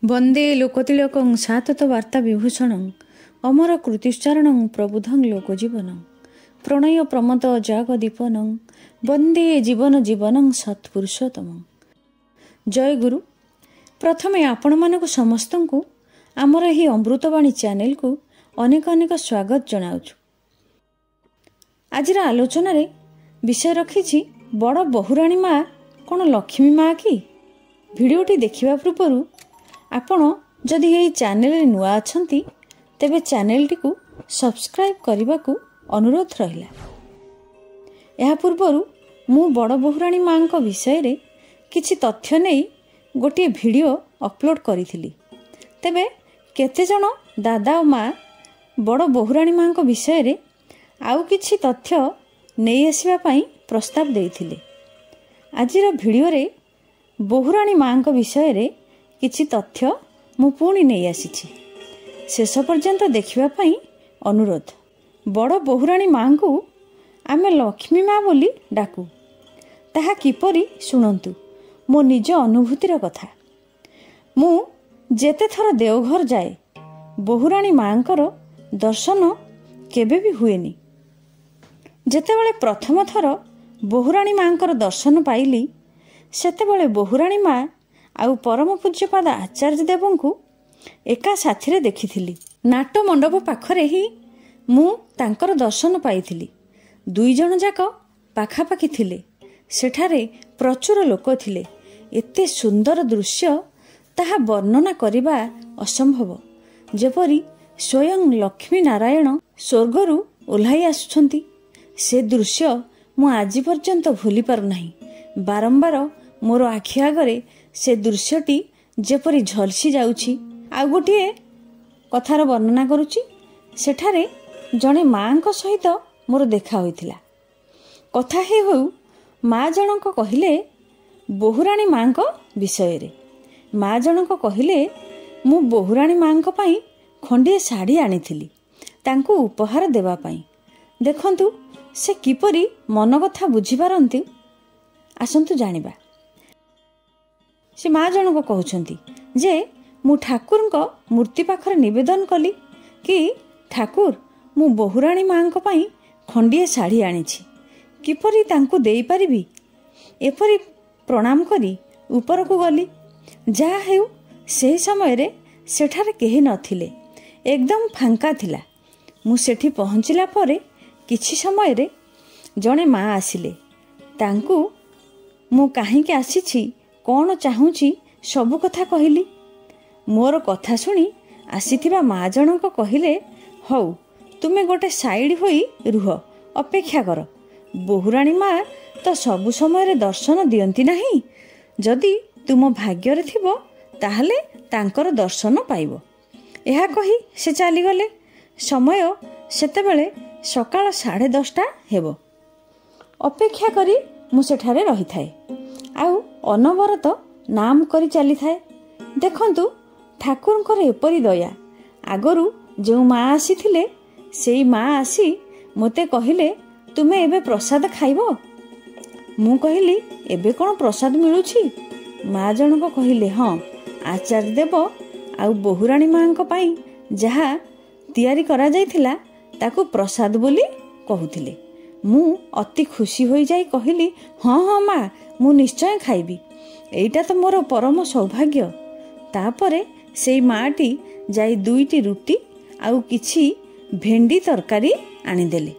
वंदे लोकतिलकं सातत वार्ता विभूषणं अमर कृतिश्चारणं प्रबुधं लोकजीवनं प्रणय प्रमद जागदीपनं वंदे जीवन जीवनं सत्पुरुषोत्तमं। जय गुरु। प्रथमे आपण मानक समस्त को आमर ही अमृतवाणी चैनल को अनेक अनेक स्वागत जनाउछु। आज आलोचन विषय रखी बड़ बहुराणी माँ कौन लक्ष्मी माँ कि? भिडियोटी देखिबा पूर्व आपण जदि यही चैनल नुआ अछंती तेबे चैनलटी को सब्सक्राइब करने को अनुरोध रहिला। यह पूर्व मु बड़ बहुराणी माँ विषय रे किछि तथ्य नहीं गोटे भिडियो अपलोड करी। तेबे केते जन दादा और माँ बड़ बहुराणी माँ विषय रे आउ किछि तथ्य नहीं आसवा पई प्रस्ताव देइथिले। आजिर भिडियो रे बहुराणी माँ विषय रे किछि तथ्य मु पुणी नहीं आसीछि। शेष पर्यंत देखिबा पई अनुरोध। बड़ बहुराणी माँ को आमे लक्ष्मी माँ बोली डाकू। ताहा किपरि शुणंतु मो निज अनुभूतिर कथा। मु जेते थर देवघर जाए बहुराणी माँकर दर्शन केबे भी हुएनी। जेतेबेले प्रथम थर बहुराणी माँकर दर्शन पाइली सेतेबेले बहुराणी माँ आउ परम पूज्यपाद आचार्य देव को एका साथी रे देखिथिली। नाट मंडप पाखरे ही मु तांकर दर्शन पाइथिली। दुई जन जाक पाखापाखि थिले। सेठारे प्रचुर लोक थिले। एते सुंदर दृश्य ताहा वर्णना करिबा असंभव। जेपरि स्वयं लक्ष्मी नारायण स्वर्गरु ओह्लाई आसुछंती। से दृश्य मु आज पर्यंत भूली पारु नाही। बारंबार मोर आखि आगरे से दृश्यटी जेपरि झलसी जाउछि। आ गोटे कथार वर्णना करुछि। सेठारे जणे माँ सहित मोर देखा होइथिला। कथा हे हो माँ जनक कहिले बहुराणी माँ विषय रे। माँ जनक कहिले मु बहुराणी माँ पई खंडे साड़ी आनिथिली तांको उपहार देवा पई। देखंतु से किपरि मन कथा बुझी पारंती। आसंतु जानिबा। से माँ जनक कहउछंती जे मु ठाकुर मूर्ति पाखरे निवेदन कली कि ठाकुर मु बहुराणी माँ पई खंडिए साड़ी आनिछि किपरि तांको देई परिबी। एपरि प्रणाम करी ऊपर को गली। जा हेउ से समय रे सेठारे केही नथिले। एकदम फांका थिला। मु सेठी पहुँचिला परे किछि समय रे जणे माँ आसिले। तांको मु काहींके आसीछि कौन चाहूँची सबु कथा कहली। मोर कथा शुणी आसीथिबा माँ जनक कहिले हौ तुमे गोटे साइड होई रुह अपेक्षा कर। बहुराणी माँ तो सबु समय रे दर्शन दियंती नाही। जदि तुम भाग्य थिबो ताहले तांकर दर्शन पाइबो। एहा कही से चली गले। समय सेतेबेले सकाळ 10:30 हेबो। अपेक्षा करी मु सेठारे रही थाए। आउ अनवरत नाम करी चली थाए। देखंतु ठाकुरंकर एपरी दया। आगरु जो माँ आसी थिले सेई माँ आसी मते कहिले तुमे एबे प्रसाद खाइबो। मु कहिली एबे कोन प्रसाद मिलुछि? माँ जनक कहिले हाँ आचार्य देव आउ बहुराणी माँ पई जहा तैयारी करा जाइथिला ताकू प्रसाद बोली कहूथिले। मु अति खुशी होई जाई कहिली हाँ हाँ माँ मु निश्चय खाइबी। एइटा तो मोर परम सौभाग्य। तापरे सेई माटी जाई 2टी रुटी आउ किछि भेंडी तरकारी आनिदेले।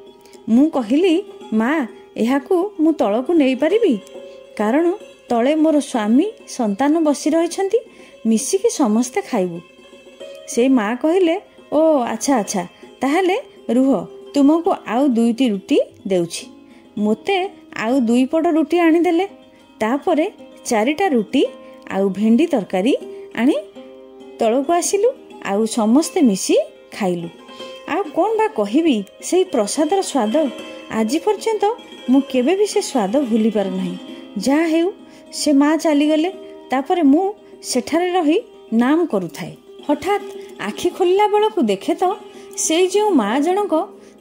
मु कहिली माँ एहाकू मु तळकू नेई परिबी कारण तळे मोर स्वामी संतान बसी रहिछंती मिसिकी समस्ते खाइबू। से माँ कहिले ओ अच्छा अच्छा ताहले रुह तुमको आउ 2टी रुटी देउछि। मोते आउ 2 पट रुटी आनिदेले। तापरे 4टा रुटी आउ भेंडी तरकारी आनी तळकू आसिलु आउ समस्ते मिसी खाइलु। आ कोन बा कहिबी सेई प्रसादर स्वाद आज पर्यंत मु केबे भी से स्वाद भूली पार नाही। जा हेउ से माँ चली गले। तापरे मु सेठारे रही नाम करुथाए। हठात आखि खोलिला बेलकू देखे तो सेई जो माँ जनक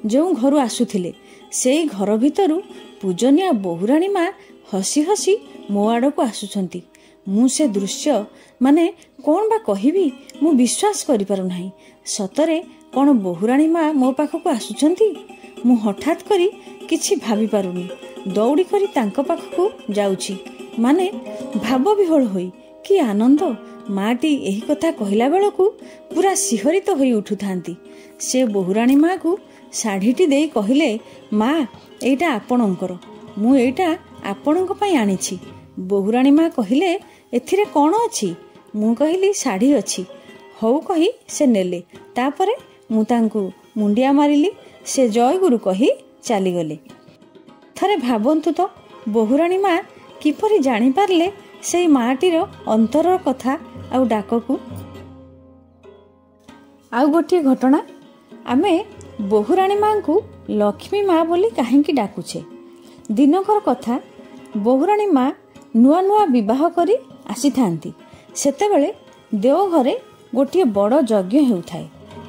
जो घर आसुथिले सेई घर भितरु पूजनिया बहुराणी माँ हसी हसी ମୋ ଆଡ଼କୁ ଆସୁଛନ୍ତି। ମୁଁ ସେ ଦୃଶ୍ୟ ମାନେ କ'ଣ ବା କହିବି, ମୁଁ ବିଶ୍ୱାସ କରିପାରୁନାହିଁ। ସତରେ କ'ଣ ବୋହୁରାଣୀ ମା ମୋ ପାଖକୁ ଆସୁଛନ୍ତି? ମୁଁ ହଠାତ୍ କରି କିଛି ଭାବିପାରୁନି। ଦୌଡ଼ି କରି ତାଙ୍କ ପାଖକୁ ଯାଉଛି। ମାନେ ଭାବ ବିହ୍ୱଳ ହୋଇ। କି ଆନନ୍ଦ! ମାଟି ଏହି କଥା କହିଲା ବେଳକୁ ପୁରା ଶିହରିତ ହୋଇ ଉଠୁଥାନ୍ତି। ସେ ବୋହୁରାଣୀ ମାକୁ ଶାଢ଼ୀଟି ଦେଇ କହିଲେ, ମା, ଏଇଟା ଆପଣଙ୍କର। ମୁଁ ଏଇଟା ଆପଣଙ୍କ ପାଇଁ ଆଣିଛି। ବୋହୁରାଣୀ ମା କହିଲେ, ଏଥିରେ କ'ଣ ଅଛି? ମୁଁ କହିଲି, ଶାଢ଼ୀ ଅଛି। ହଉ କହି ସେ ନେଲେ। ତାପରେ ମୁଁ ତାଙ୍କୁ ମୁଣ୍ଡିଆ ମାରିଲି। ସେ ଜୟଗୁରୁ କହି ଚାଲିଗଲେ। ଥରେ ଭାବନ୍ତୁ ତ, ବୋହୁରାଣୀ ମା କିପରି ଜାଣିପାରିଲେ ସେଇ ମାଟିର ଅନ୍ତରର କଥା ଆଉ ଡାକକୁ। ଆଉ ଗୋଟିଏ ଘଟଣା, ଆମେ ବୋହୁରାଣୀ ମାଙ୍କୁ ଲକ୍ଷ୍ମୀ ମା ବୋଲି କାହିଁକି ଡାକୁଛେ? ଦିନକର କଥା, ବୋହୁରାଣୀ ମା ନୂଆ ନୂଆ ବିବାହ କରି ଆସିଥାନ୍ତି। ସେତେବେଳେ ଦେଓଘରେ ଗୋଟିଏ ବଡ଼ ଯଜ୍ଞ ହେଉଥାଏ।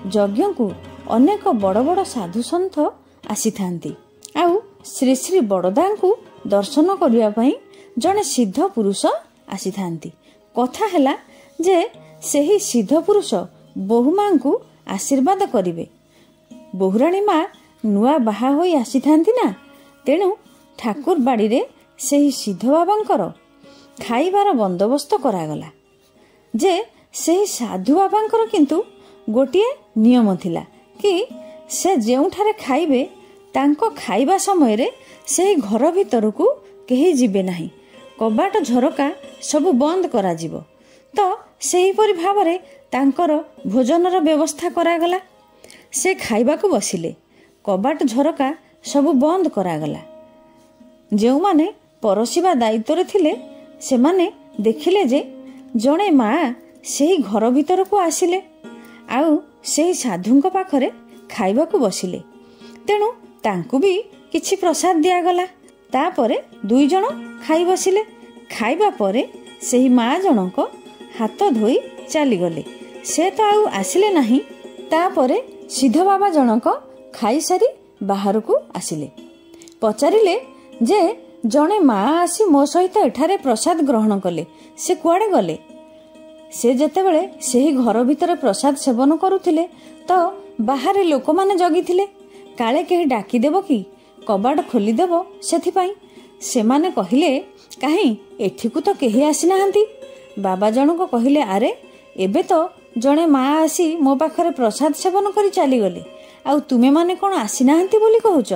ଯଜ୍ଞକୁ ଅନେକ ବଡ଼ ବଡ଼ ସାଧୁସନ୍ଥ ଆସିଥାନ୍ତି। ଆଉ ଶ୍ରୀ ଶ୍ରୀ ବଡ଼ଦାଙ୍କୁ ଦର୍ଶନ କରିବା ପାଇଁ ଜଣେ ସିଦ୍ଧ ପୁରୁଷ ଆସିଥାନ୍ତି। କଥା ହେଲା ଯେ ସେହି ସିଦ୍ଧ ପୁରୁଷ ବୋହୂ ମାଙ୍କୁ ଆଶୀର୍ବାଦ କରିବେ। ବୋହୁରାଣୀ ମା ନୂଆ ବାହା ହୋଇ ଆସିଥାନ୍ତି ନା, ତେଣୁ ଠାକୁର ବାଡ଼ିରେ ସେହି ସିଦ୍ଧ ବାବାଙ୍କର ଖାଇବାର ବନ୍ଦୋବସ୍ତ କରାଗଲା। ଯେ ସେହି ସାଧୁ ବାବାଙ୍କର କିନ୍ତୁ ଗୋଟିଏ ନିୟମ ଥିଲା କି ସେ ଯେଉଁଠାରେ ଖାଇବେ, ତାଙ୍କ ଖାଇବା ସମୟରେ ସେହି ଘର ଭିତରକୁ କେହି ଯିବେ ନାହିଁ। କବାଟ ଝରକା ସବୁ ବନ୍ଦ କରାଯିବ। ତ ସେହିପରି ଭାବରେ ତାଙ୍କର ଭୋଜନର ବ୍ୟବସ୍ଥା କରାଗଲା। ସେ ଖାଇବାକୁ ବସିଲେ। କବାଟ ଝରକା ସବୁ ବନ୍ଦ କରାଗଲା। ଯେଉଁମାନେ ପରଶିବା ଦାୟିତ୍ୱରେ ଥିଲେ, ସେମାନେ ଦେଖିଲେ ଯେ ଜଣେ ମା ସେହି ଘର ଭିତରକୁ ଆସିଲେ ଆଉ ସେହି ସାଧୁଙ୍କ ପାଖରେ ଖାଇବାକୁ ବସିଲେ। ତେଣୁ ତାଙ୍କୁ ବି କିଛି ପ୍ରସାଦ ଦିଆଗଲା। ତାପରେ ଦୁଇ ଜଣ ଖାଇ ବସିଲେ। ଖାଇବା ପରେ ସେହି ମା ଜଣକ ହାତ ଧୋଇ ଚାଲିଗଲେ। ସେ ତ ଆଉ ଆସିଲେ ନାହିଁ। ତାପରେ ସିଦ୍ଧ ବାବା ଜଣକ ଖାଇସାରି ବାହାରକୁ ଆସିଲେ। ପଚାରିଲେ ଯେ ଜଣେ ମା ଆସି ମୋ ସହିତ ଏଠାରେ ପ୍ରସାଦ ଗ୍ରହଣ କଲେ, ସେ କୁଆଡ଼େ ଗଲେ? ସେ ଯେତେବେଳେ ସେହି ଘର ଭିତରେ ପ୍ରସାଦ ସେବନ କରୁଥିଲେ ତ ବାହାରେ ଲୋକମାନେ ଜଗିଥିଲେ, କାଳେ କେହି ଡାକିଦେବ କି, କବାଟ ଖୋଲିଦେବ, ସେଥିପାଇଁ। ସେମାନେ କହିଲେ, କାହିଁ, ଏଠିକୁ ତ କେହି ଆସିନାହାନ୍ତି। ବାବା ଜଣକ କହିଲେ, ଆରେ ଏବେ ତ ଜଣେ ମା ଆସି ମୋ ପାଖରେ ପ୍ରସାଦ ସେବନ କରି ଚାଲିଗଲେ, ଆଉ ତୁମେମାନେ କ'ଣ ଆସିନାହାନ୍ତି ବୋଲି କହୁଛ?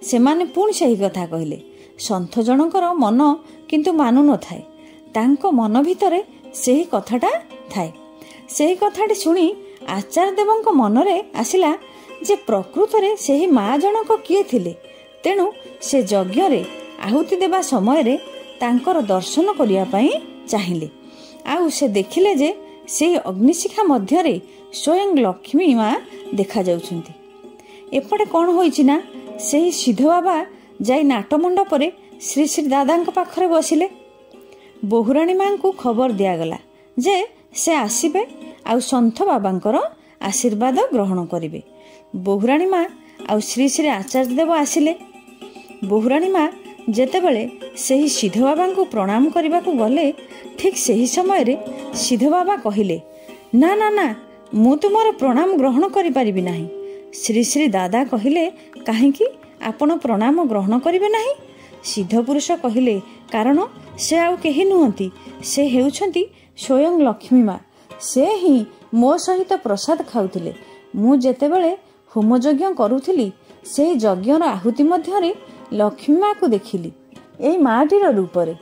ସେମାନେ ପୁଣି ସେହି କଥା କହିଲେ। ସନ୍ଥ ଜଣଙ୍କର ମନ କିନ୍ତୁ ମାନୁ ନଥାଏ। ତାଙ୍କ ମନ ଭିତରେ ସେହି କଥାଟା ଥାଏ। ସେହି କଥାଟି ଶୁଣି ଆଚାର୍ଯ୍ୟ ଦେବଙ୍କ ମନରେ ଆସିଲା ଯେ ପ୍ରକୃତରେ ସେହି ମା ଜଣକ କିଏ ଥିଲେ। ତେଣୁ ସେ ଯଜ୍ଞରେ ଆହୁତି ଦେବା ସମୟରେ ତାଙ୍କର ଦର୍ଶନ କରିବା ପାଇଁ ଚାହିଁଲେ। ଆଉ ସେ ଦେଖିଲେ ଯେ ସେହି ଅଗ୍ନିଶିଖା ମଧ୍ୟରେ ସ୍ୱୟଂ ଲକ୍ଷ୍ମୀ ମା ଦେଖାଯାଉଛନ୍ତି। ଏପଟେ କ'ଣ ହୋଇଛି ନା, ସେହି ସିଦ୍ଧ ବାବା ଯାଇ ନାଟମଣ୍ଡପରେ ଶ୍ରୀ ଶ୍ରୀ ଦାଦାଙ୍କ ପାଖରେ ବସିଲେ। ବୋହୁରାଣୀ ମାଙ୍କୁ ଖବର ଦିଆଗଲା ଯେ ସେ ଆସିବେ ଆଉ ସନ୍ଥ ବାବାଙ୍କର ଆଶୀର୍ବାଦ ଗ୍ରହଣ କରିବେ। ବୋହୁରାଣୀ ମା ଆଉ ଶ୍ରୀ ଶ୍ରୀ ଆଚାର୍ଯ୍ୟ ଦେବ ଆସିଲେ। ବୋହୁରାଣୀ ମା ଯେତେବେଳେ ସେହି ସିଦ୍ଧ ବାବାଙ୍କୁ ପ୍ରଣାମ କରିବାକୁ ଗଲେ, ଠିକ୍ ସେହି ସମୟରେ ସିଦ୍ଧ ବାବା କହିଲେ, ନା ନା ନା, ମୁଁ ତୁମର ପ୍ରଣାମ ଗ୍ରହଣ କରିପାରିବି ନାହିଁ। ଶ୍ରୀ ଶ୍ରୀ ଦାଦା କହିଲେ, କାହିଁକି ଆପଣ ପ୍ରଣାମ ଗ୍ରହଣ କରିବେ ନାହିଁ? ସିଦ୍ଧ ପୁରୁଷ କହିଲେ, କାରଣ ସେ ଆଉ କେହି ନୁହନ୍ତି, ସେ ହେଉଛନ୍ତି ସ୍ୱୟଂ ଲକ୍ଷ୍ମୀ ମା। ସେ ହିଁ ମୋ ସହିତ ପ୍ରସାଦ ଖାଉଥିଲେ। ମୁଁ ଯେତେବେଳେ ହୋମଯଜ୍ଞ କରୁଥିଲି, ସେହି ଯଜ୍ଞର ଆହୁତି ମଧ୍ୟରେ ଲକ୍ଷ୍ମୀ ମାକୁ ଦେଖିଲି ଏଇ ମାଟିର ରୂପରେ।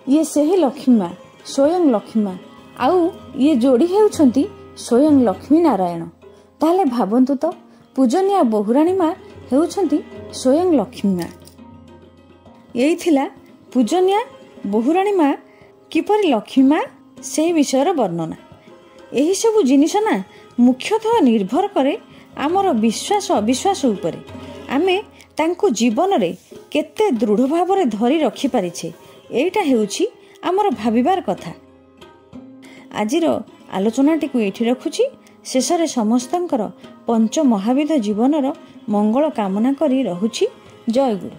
ଇଏ ସେହି ଲକ୍ଷ୍ମୀ ମା, ସ୍ୱୟଂ ଲକ୍ଷ୍ମୀ ମା, ଆଉ ଇଏ ଯୋଡ଼ି ହେଉଛନ୍ତି ସ୍ୱୟଂ ଲକ୍ଷ୍ମୀ ନାରାୟଣ। ତାହେଲେ ଭାବନ୍ତୁ ତ, ପୂଜନୀୟ ବୋହୁରାଣୀ ମା ହେଉଛନ୍ତି ସ୍ୱୟଂ ଲକ୍ଷ୍ମୀ ମା। ଏଇ ଥିଲା ପୂଜନୀୟ ବୋହୁରାଣୀ ମା କିପରି ଲକ୍ଷ୍ମୀ ମା, ସେହି ବିଷୟର ବର୍ଣ୍ଣନା। ଏହିସବୁ ଜିନିଷ ନା ମୁଖ୍ୟତଃ ନିର୍ଭର କରେ ଆମର ବିଶ୍ୱାସ ଅବିଶ୍ୱାସ ଉପରେ। ଆମେ ତାଙ୍କୁ ଜୀବନରେ କେତେ ଦୃଢ଼ ଭାବରେ ଧରି ରଖିପାରିଛେ, ଏଇଟା ହେଉଛି ଆମର ଭାବିବାର କଥା। ଆଜିର ଆଲୋଚନାଟିକୁ ଏଇଠି ରଖୁଛି। ଶେଷରେ ସମସ୍ତଙ୍କର ପଞ୍ଚ ମହାବିଧ ଜୀବନର ମଙ୍ଗଳ କାମନା କରି ରହୁଛି। ଜୟ ଗୁରୁ।